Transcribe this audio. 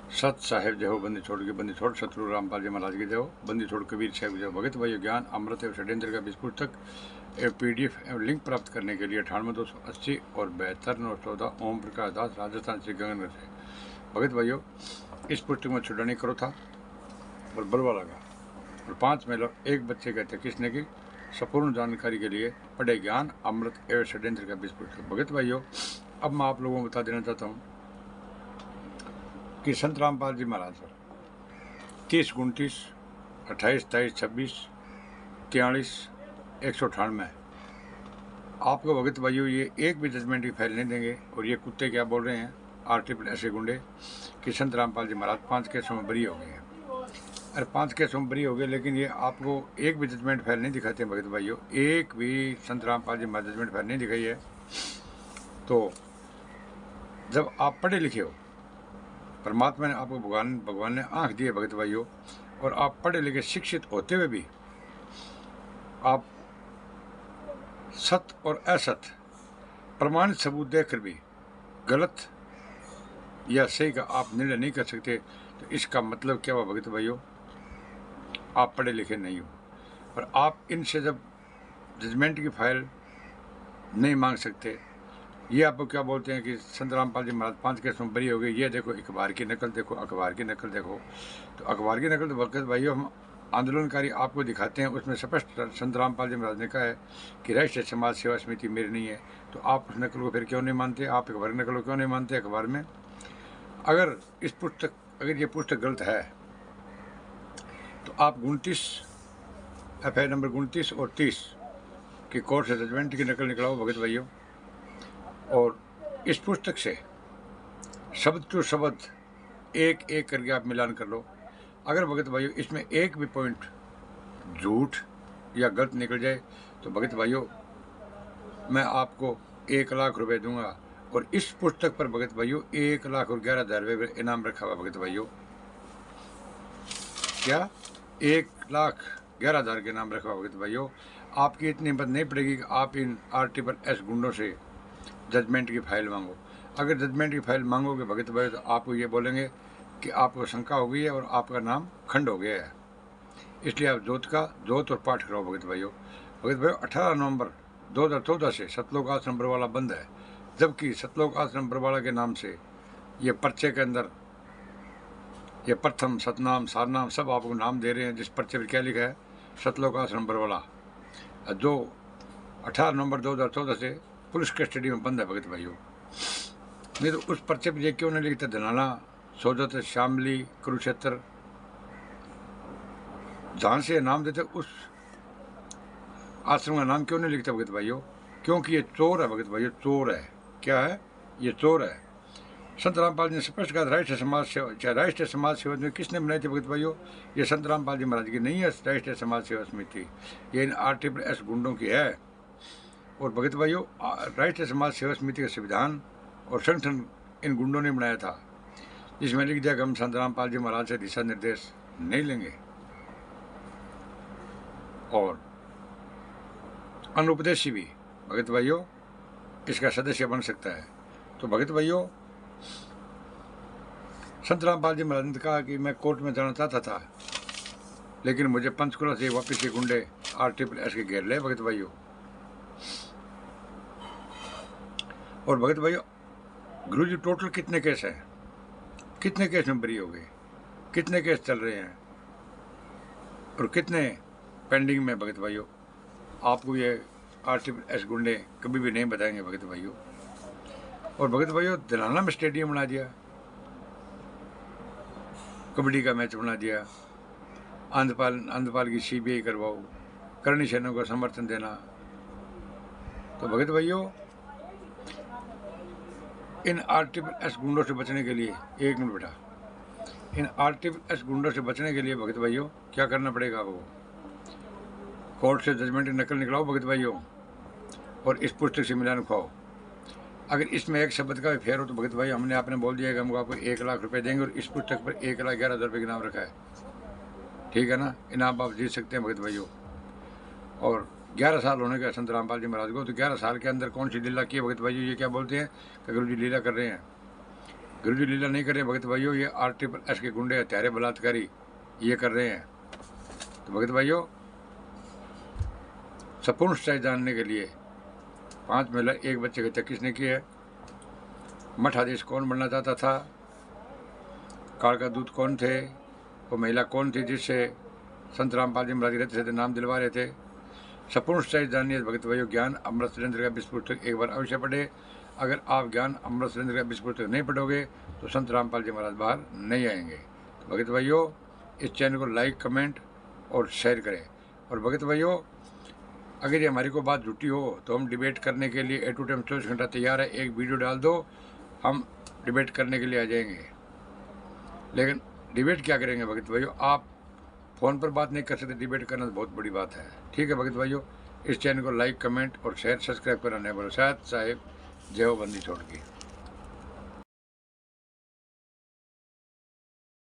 सत साहेब जय हो, बंदी छोड़ के बंदी छोड़, शत्रु रामपाल जी महाराज की जय हो, बंदी छोड़ कबीर साहब जय हो। भगत भाई ज्ञान अमृत एवं षड्यंत्र का 20 पुस्तक एवं PDF एवं लिंक प्राप्त करने के लिए 98 280 और 72 914 ओम प्रकाश दास, राजस्थान श्री गंगानगर से। भगत भाइयों, इस पुस्तक में छुड़ानी करो था और बलवा लगा और 5 मेल एक बच्चे कहते किसने की संपूर्ण जानकारी के लिए पढ़े ज्ञान अमृत एवं षड्यंत्र का 20 पुस्तक। भगत भाइयों, अब मैं आप लोगों को बता देना चाहता हूँ कि संत रामपाल जी महाराज 30 29 28 23 26 43 198 आपको भगत भाइयों ये एक भी जजमेंट की फाइल नहीं देंगे। और ये कुत्ते क्या बोल रहे हैं RTPL ऐसे गुंडे कि संत रामपाल जी महाराज 5 केसों में बरी हो गए हैं। अरे 5 केसों में बरी हो गए, लेकिन ये आपको एक भी जजमेंट फाइल नहीं दिखाते हैं। भगत भाइयों, एक भी संत रामपाल जी महाराज जजमेंट फाइल नहीं दिखाई है। तो जब आप पढ़े लिखे हो, परमात्मा ने आपको भगवान ने आंख दी है भगत भाइयों, और आप पढ़े लिखे शिक्षित होते हुए भी आप सत्य और असत प्रमाणित सबूत देखकर भी गलत या सही का आप निर्णय नहीं कर सकते, तो इसका मतलब क्या हुआ भगत भाइयों? आप पढ़े लिखे नहीं हो। और आप इनसे जब जजमेंट की फाइल नहीं मांग सकते, ये आपको क्या बोलते हैं कि संत रामपाल जी महाराज 5 केसों में बरी हो गई, ये देखो अखबार की नकल देखो, अखबार की नकल देखो। तो अखबार की नकल तो भगत भाइयों हम आंदोलनकारी आपको दिखाते हैं, उसमें स्पष्ट संत रामपाल जी महाराज ने कहा है कि राष्ट्रीय समाज सेवा समिति मेरी नहीं है। तो आप उस नकल को फिर क्यों नहीं मानते? आप अखबार नकल को क्यों नहीं मानते? अखबार में अगर ये पुस्तक गलत है तो आप 29 FI नंबर 29 और 30 की कोर्ट से जजमेंट की नकल निकलाओ भगत भाइयों, और इस पुस्तक से शब्द टू शब्द एक एक करके आप मिलान कर लो। अगर भगत भाइयों इसमें एक भी पॉइंट झूठ या गलत निकल जाए तो भगत भाइयों मैं आपको 1 लाख रुपए दूंगा। और इस पुस्तक पर भगत भाइयों 1 लाख और 11,000 रुपये इनाम रखा हुआ भगत भाइयों। क्या 1,11,000 के नाम रखा हुआ भगत भाइयों? आपकी इतनी हिम्मत नहीं पड़ेगी कि आप इन RTPL गुंडों से जजमेंट की फाइल मांगो। अगर जजमेंट की फाइल मांगोगे भगत भाई तो आपको ये बोलेंगे कि आपको शंका हो गई है और आपका नाम खंड हो गया है, इसलिए आप जोत और पाठ कराओ भगत भाइयों। भगत भाइयों 18 नवंबर 2014 से सतलोक आश्रम बरवाला बंद है, जबकि सतलोक आश्रम बरवाला के नाम से ये पर्चे के अंदर ये प्रथम सतनाम सारनाम सब आपको नाम दे रहे हैं। जिस पर्चे पर क्या लिखा है सतलोक आश्रम बरवाला, जो 18 नवंबर 2014 से पुलिस कस्टडी में बंद है भगत भाइयों। नहीं तो उस पर्चे पर ये क्यों नहीं लिखता धनाना सोजत शामली कुरुक्षेत्र, जहाँ से नाम देते उस आश्रम का नाम क्यों नहीं लिखता भगत भाइयों? क्योंकि ये चोर है भगत भाइयों, चोर है। क्या है? ये चोर है। संत रामपाल जी ने स्पष्ट कहा राष्ट्रीय समाज सेवा में किसने बनाई थी भगत भाइयों? ये संत रामपाल जी महाराज की नहीं है राष्ट्रीय समाज सेवा समिति, ये इन RTPL गुंडों की है। और भगत भाइयों राष्ट्रीय समाज सेवा समिति का संविधान और संगठन इन गुंडों ने बनाया था, जिसमें लिख दिया कि हम संत रामपाल जी महाराज से दिशा निर्देश नहीं लेंगे और अनुपदेशी भी भगत भाइयों इसका सदस्य बन सकता है। तो भगत भाइयों संत रामपाल जी महाराज ने कहा कि मैं कोर्ट में जाना चाहता था, लेकिन मुझे पंचकुला से वापिस ये गुंडे RTPL के घेर ले भगत भाइयों। और भगत भाइयों गुरु जी टोटल कितने केस हैं, कितने केस में बरी हो गए, कितने केस चल रहे हैं और कितने पेंडिंग में भगत भाइयों? आपको ये RTPL गुंडे कभी भी नहीं बताएंगे भगत भाइयों। और भगत भाइयों दिलाना में स्टेडियम बना दिया, कबड्डी का मैच बना दिया, आंध्रपाल की CBI करवाओ, करणी सेना को समर्थन देना। तो भगत भाइयों इन RTPL गुंडों से बचने के लिए, एक मिनट बेटा, इन RTPL गुंडों से बचने के लिए भगत भाइयों क्या करना पड़ेगा? आपको कोर्ट से जजमेंट की नकल निकलाओ भगत भाइयों और इस पुस्तक से मिलान खाओ। अगर इसमें एक शब्द का भी फेर हो तो भगत भाई हमने आपने बोल दिया कि हम आपको 1 लाख रुपए देंगे और इस पुस्तक पर 1,11,000 रुपये का इनाम रखा है, ठीक है ना? इनाम आप जीत सकते हैं भगत भाइयों। और 11 साल होने का संत रामपाल जी महाराज को, तो 11 साल के अंदर कौन सी लीला की है भगत भाइयों? ये क्या बोलते हैं कि गुरु जी लीला कर रहे हैं। गुरुजी लीला नहीं कर रहे भगत भाइयों, ये RSS के गुंडे हत्यारे बलात्कारी ये कर रहे हैं। तो भगत भाइयों, संपूर्ण सच्चाई जानने के लिए 5 महिला 1 बच्चे की हत्या किसने की है, मठाधीश कौन बनना चाहता था, काल का दूत कौन थे, वो महिला कौन थी जिससे संत रामपाल जी महाराज रहते थे नाम दिलवा रहे थे। संपूर्ण सच्चाई जानने भगत भाइयों ज्ञान अमृत सुरेंद्र का विस्फोट पुस्तक एक बार अवश्य पढ़े। अगर आप ज्ञान अमृत सुरेंद्र का विस्फोट पुस्तक नहीं पढ़ोगे तो संत रामपाल जी महाराज बाहर नहीं आएंगे। तो भगत भाइयों, इस चैनल को लाइक, कमेंट और शेयर करें। और भगत भाइयों, अगर ये हमारी को बात झूठी हो तो हम डिबेट करने के लिए 8 to 10 24 घंटा तैयार है। एक वीडियो डाल दो, हम डिबेट करने के लिए आ जाएंगे। लेकिन डिबेट क्या करेंगे भगत भाइयों, आप फ़ोन पर बात नहीं कर सकते, डिबेट करना तो बहुत बड़ी बात है। ठीक है भगत भाइयों, इस चैनल को लाइक, कमेंट और शेयर, सब्सक्राइब करना नहीं भूलो। साहब जय हो बंदी छोड़ के।